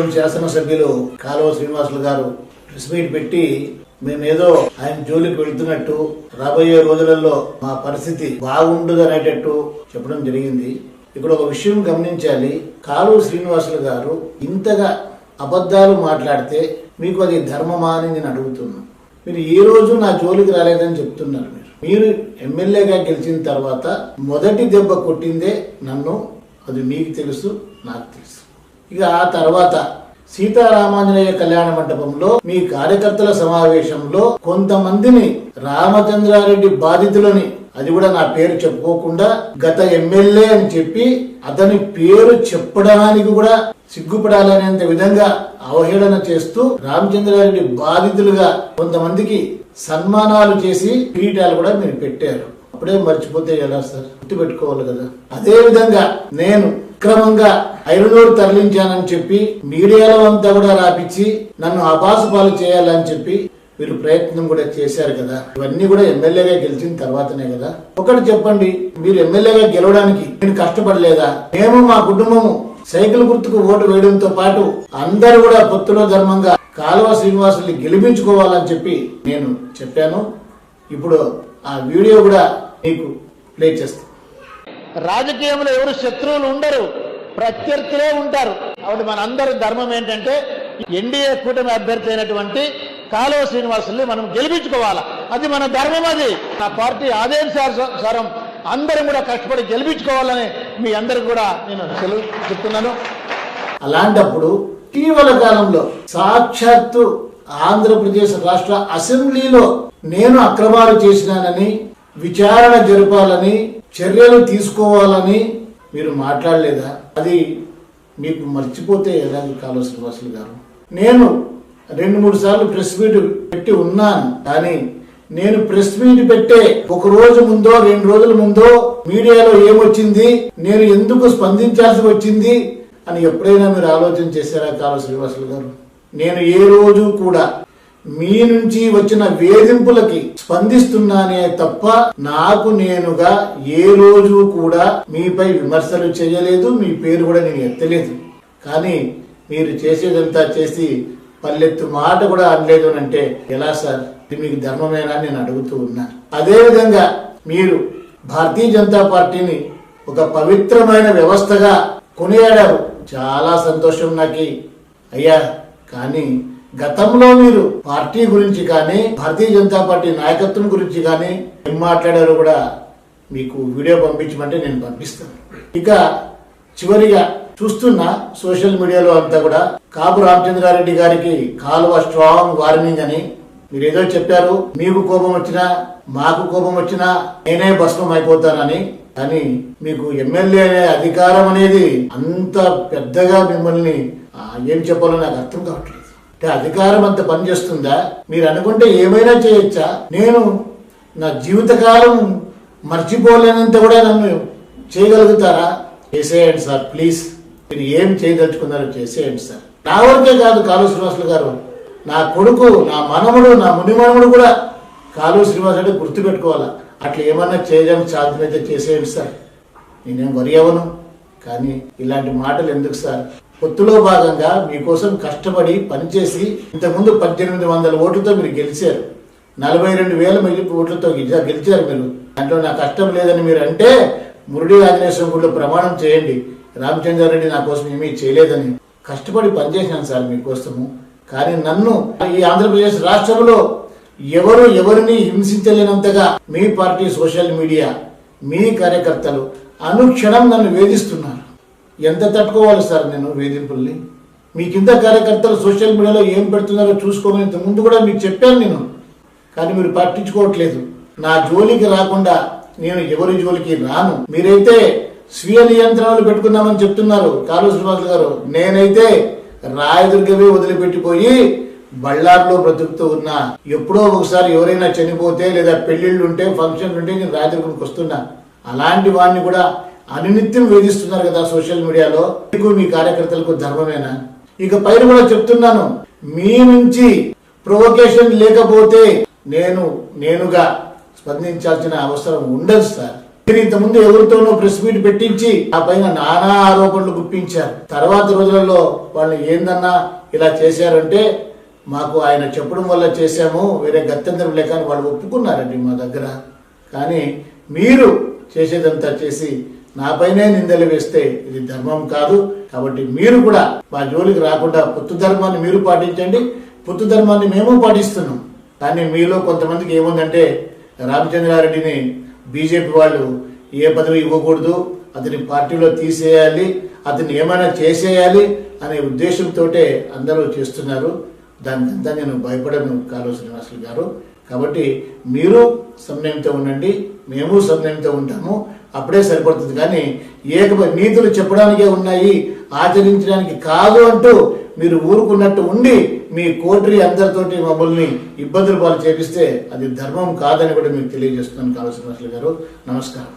అనంతపురం శాసనసభ్యులు కాలువ శ్రీనివాసులు గారు ప్రెస్ మీట్ పెట్టి మేమేదో ఆయన జోలికి వెళ్తున్నట్టు, రాబోయే రోజులలో మా పరిస్థితి బాగుండదు అనేటట్టు చెప్పడం జరిగింది. ఇక్కడ ఒక విషయం గమనించాలి. కాలువ శ్రీనివాసులు గారు ఇంతగా అబద్ధాలు మాట్లాడితే మీకు అది ధర్మమా అని నేను అడుగుతున్నాను. మీరు ఏ రోజు నా జోలికి రాలేదని చెప్తున్నారు. మీరు ఎమ్మెల్యేగా గెలిచిన తర్వాత మొదటి దెబ్బ కొట్టిందే నన్ను. అది మీకు తెలుసు, నాకు తెలుసు. ఇక ఆ తర్వాత సీతారామాంజనేయ కళ్యాణ మండపంలో మీ కార్యకర్తల సమావేశంలో కొంతమందిని రామచంద్రారెడ్డి బాధితులని, అది కూడా నా పేరు చెప్పుకోకుండా గత ఎమ్మెల్యే అని చెప్పి అతని పేరు చెప్పడానికి కూడా సిగ్గుపడాలనేంత విధంగా అవహేళన చేస్తూ రామచంద్రారెడ్డి బాధితులుగా కొంతమందికి సన్మానాలు చేసి కిరీటాలు కూడా మీరు పెట్టారు. అప్పుడే మర్చిపోతే ఎలా సార్? గుర్తు పెట్టుకోవాలి కదా. అదే విధంగా నేను అక్రమంగా ఐరునూరు తరలించానని చెప్పి మీడియాలో అంతా కూడా రాపించి నన్ను అపాసుపాలు చేయాలని చెప్పి వీళ్ళు ప్రయత్నం కూడా చేశారు కదా. ఇవన్నీ కూడా ఎమ్మెల్యేగా గెలిచిన తర్వాతనే కదా. ఒకటి చెప్పండి, మీరు ఎమ్మెల్యేగా గెలవడానికి నేను కష్టపడలేదా? మేము మా కుటుంబము సైకిల్ గుర్తుకు ఓటు వేయడంతో పాటు అందరూ కూడా పొత్తులో ధర్మంగా కాలువ శ్రీనివాసుల్ని గెలిపించుకోవాలని చెప్పి నేను చెప్పాను. ఇప్పుడు ఆ వీడియో కూడా మీకు ప్లే చేస్తాను. రాజకీయంలో ఎవరు శత్రువులు ఉండరు, ప్రత్యర్థులే ఉంటారు. కాబట్టి మనందరి ధర్మం ఏంటంటే ఎన్డీఏ కూటమి అభ్యర్థి అయినటువంటి కాలువ శ్రీనివాసుల్ని మనం గెలిపించుకోవాలా. అది మన ధర్మం. అది నా పార్టీ ఆదేశానుసారం అందరం కూడా కష్టపడి గెలిపించుకోవాలని మీ అందరికి కూడా నేను చెప్తున్నాను. అలాంటప్పుడు ఇటీవల కాలంలో సాక్షాత్తు ఆంధ్రప్రదేశ్ రాష్ట్ర అసెంబ్లీలో నేను అక్రమాలు చేసినానని, విచారణ జరపాలని, చర్యలు తీసుకోవాలని మీరు మాట్లాడలేదా? అది మీకు మర్చిపోతే ఎలాగ కాలువ శ్రీనివాసులు గారు? నేను 2-3 సార్లు ప్రెస్ మీట్ పెట్టి ఉన్నాను. కానీ నేను ప్రెస్ మీట్ పెట్టే ఒక రోజు ముందో 2 రోజుల ముందో మీడియాలో ఏమొచ్చింది, నేను ఎందుకు స్పందించాల్సి వచ్చింది అని ఎప్పుడైనా మీరు ఆలోచన చేశారా కాలువ శ్రీనివాసులు గారు? నేను ఏ రోజు కూడా మీ నుంచి వచ్చిన వేధింపులకి స్పందిస్తున్నానే తప్ప నాకు నేనుగా ఏ రోజు కూడా మీపై విమర్శలు చేయలేదు, మీ పేరు కూడా నేను ఎత్తలేదు. కానీ మీరు చేసేదంతా చేసి పల్లెత్తు మాట కూడా అనలేదు అంటే ఎలా సార్? ఇది మీకు ధర్మమేనా నేను అడుగుతూ ఉన్నా. అదే విధంగా మీరు భారతీయ జనతా పార్టీని ఒక పవిత్రమైన వ్యవస్థగా కొనియాడారు. చాలా సంతోషం నాకు అయ్యా. కానీ గతంలో మీరు పార్టీ గురించి కానీ భారతీయ జనతా పార్టీ నాయకత్వం గురించి కానీ ఏం మాట్లాడారో కూడా మీకు వీడియో పంపించమంటే నేను పంపిస్తాను. ఇక చివరిగా చూస్తున్నా సోషల్ మీడియాలో అంతా కూడా కాపు రామచంద్రారెడ్డి గారికి కాలువ స్ట్రాంగ్ వార్నింగ్ అని మీరేదో చెప్పారు. మీకు కోపం వచ్చినా మాకు కోపం వచ్చినా నేనే భస్మం అయిపోతానని. కానీ మీకు ఎమ్మెల్యే అనే అధికారం అనేది అంత పెద్దగా మిమ్మల్ని ఏం చెప్పాలో నాకు అర్థం కావట్లేదు. అంటే అధికారం అంత పనిచేస్తుందా? మీరు అనుకుంటే ఏమైనా చేయొచ్చా? నేను నా జీవితకాలం మర్చిపోలేనంత కూడా నన్ను చేయగలుగుతారా? చేసేయండి సార్ ప్లీజ్. మీరు ఏం చేయదలుచుకున్నారో చేసేయండి సార్. నా వరకే కాదు కాలువ శ్రీనివాసులు గారు, నా కొడుకు, నా మనముడు, నా మునిమనముడు కూడా కాలువ శ్రీనివాసు అంటే గుర్తుపెట్టుకోవాలా. అట్లా ఏమన్నా చేయడానికి సాధ్యమైతే చేసేయండి సార్. నేనేం వరి అవ్వను. కానీ ఇలాంటి మాటలు ఎందుకు సార్? పొత్తులో భాగంగా మీకోసం కష్టపడి పనిచేసి ఇంతకుముందు 1800 ఓట్లతో మీరు గెలిచారు. 42,000 ఓట్లతో గెలిచారు మీరు. దాంట్లో నా కష్టం లేదని మీరు అంటే మురళీ ఆంజనేయ గుడిలో ప్రమాణం చేయండి, రామచంద్రారెడ్డి నా కోసం ఏమీ చేయలేదని. కష్టపడి పనిచేశాను సార్ మీకోసము. కానీ నన్ను ఈ ఆంధ్రప్రదేశ్ రాష్ట్రంలో ఎవరిని హింసించలేనంతగా మీ పార్టీ సోషల్ మీడియా, మీ కార్యకర్తలు అనుక్షణం నన్ను వేధిస్తున్నారు. ఎంత తట్టుకోవాలి సార్ నేను వేధింపుల్ని? మీ కింద కార్యకర్తలు సోషల్ మీడియాలో ఏం పెడుతున్నారో చూసుకోమని ఇంత ముందు కూడా మీకు చెప్పాను నేను. కానీ మీరు పట్టించుకోవట్లేదు. నా జోలికి రాకుండా నేను ఎవరి జోలికి రాను. మీరైతే స్వీయ నియంత్రణలు పెట్టుకున్నామని చెప్తున్నారు కాలువ శ్రీనివాసులు గారు. నేనైతే రాయదుర్గమే వదిలిపెట్టిపోయి బళ్ళార్లో బ్రతుకుతూ ఉన్నా. ఎప్పుడో ఒకసారి ఎవరైనా చనిపోతే లేదా పెళ్లిళ్ళు ఉంటే ఫంక్షన్లు ఉంటే నేను రాయదుర్గంకి వస్తున్నా. అలాంటి వాడిని కూడా అనునిత్యం వేధిస్తున్నారు కదా సోషల్ మీడియాలో. మీకు మీ కార్యకర్తలకు ధర్మమేనా? ఇక పైన కూడా చెప్తున్నాను, మీ నుంచి ప్రొవొకేషన్ లేకపోతే నేనుగా స్పందించాల్సిన అవసరం ఉండదు సార్. మీరు ఇంతకుముందు ఎవరితోనో ప్రెస్ మీట్ పెట్టించి ఆ పైన నానా ఆరోపణలు గుప్పించారు. తర్వాత రోజులలో వాళ్ళు ఏందన్నా ఇలా చేశారంటే మాకు ఆయన చెప్పడం వల్ల చేశాము, వేరే గత్యంతరం లేక అని వాళ్ళు ఒప్పుకున్నారండి మా దగ్గర. కానీ మీరు చేసేదంతా చేసి నాపైనే నిందలు వేస్తే ఇది ధర్మం కాదు. కాబట్టి మీరు కూడా మా జోలికి రాకుండా పొత్తు ధర్మాన్ని మీరు పాటించండి, పొత్తు ధర్మాన్ని మేము పాటిస్తున్నాం. కానీ మీలో కొంతమందికి ఏముందంటే రామచంద్రారెడ్డిని బీజేపీ వాళ్ళు ఏ పదవి ఇవ్వకూడదు, అతని పార్టీలో తీసేయాలి, అతన్ని ఏమైనా చేసేయాలి అనే ఉద్దేశంతో అందరూ చేస్తున్నారు. దానికంతా నేను భయపడను కాలువ శ్రీనివాసులు గారు. కాబట్టి మీరు సమన్వయంతో ఉండండి, మేము సమన్వయంతో ఉంటాము, అప్పుడే సరిపడుతుంది. కానీ నీతులు చెప్పడానికే ఉన్నాయి, ఆచరించడానికి కాదు అంటూ మీరు ఊరుకున్నట్టు ఉండి మీ కోటరీ అందరితోటి మమ్మల్ని ఇబ్బందులు పాలు చేపిస్తే అది ధర్మం కాదని కూడా మీకు తెలియజేస్తున్నాను కాలువ శ్రీనివాసులు గారు. నమస్కారం.